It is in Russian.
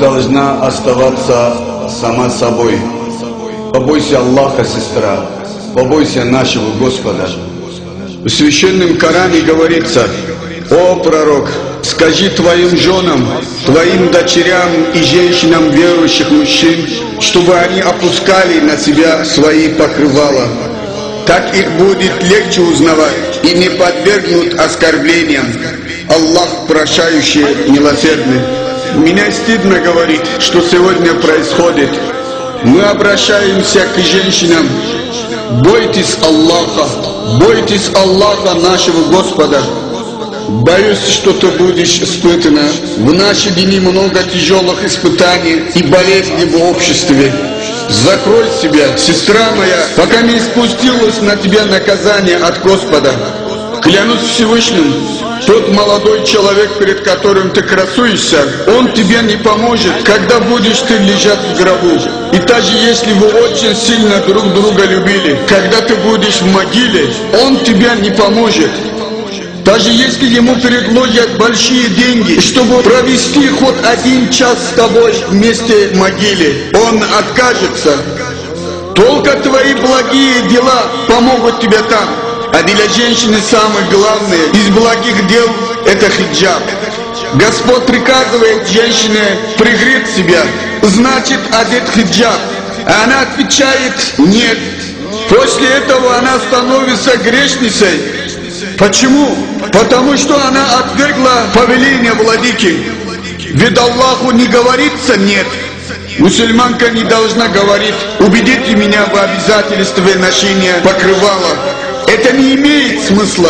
должна оставаться сама собой. Побойся Аллаха, сестра, побойся нашего Господа. В Священном Коране говорится: «О пророк, скажи твоим женам, твоим дочерям и женщинам верующих мужчин, чтобы они опускали на себя свои покрывала. Так их будет легче узнавать и не подвергнут оскорблениям. Аллах прощающий, милосердный». Меня стыдно говорить, что сегодня происходит. Мы обращаемся к женщинам: бойтесь Аллаха нашего Господа. Боюсь, что ты будешь испытана. В наши дни много тяжелых испытаний и болезней в обществе. Закрой себя, сестра моя, пока не спустилось на тебя наказание от Господа. Клянусь Всевышним, тот молодой человек, перед которым ты красуешься, он тебе не поможет, когда будешь ты лежать в гробу. И даже если вы очень сильно друг друга любили, когда ты будешь в могиле, он тебе не поможет. Даже если ему предложат большие деньги, чтобы провести хоть 1 час с тобой вместе в могиле, он откажется. Только твои благие дела помогут тебе там. А для женщины самое главное из благих дел – это хиджаб. Господь приказывает женщине прикрыть себя, значит одет хиджаб. А она отвечает нет. После этого она становится грешницей. Почему? Потому что она отвергла повеление владыки. Ведь Аллаху не говорится нет. Мусульманка не должна говорить: убедите меня в обязательстве ношения покрывала. Это не имеет смысла.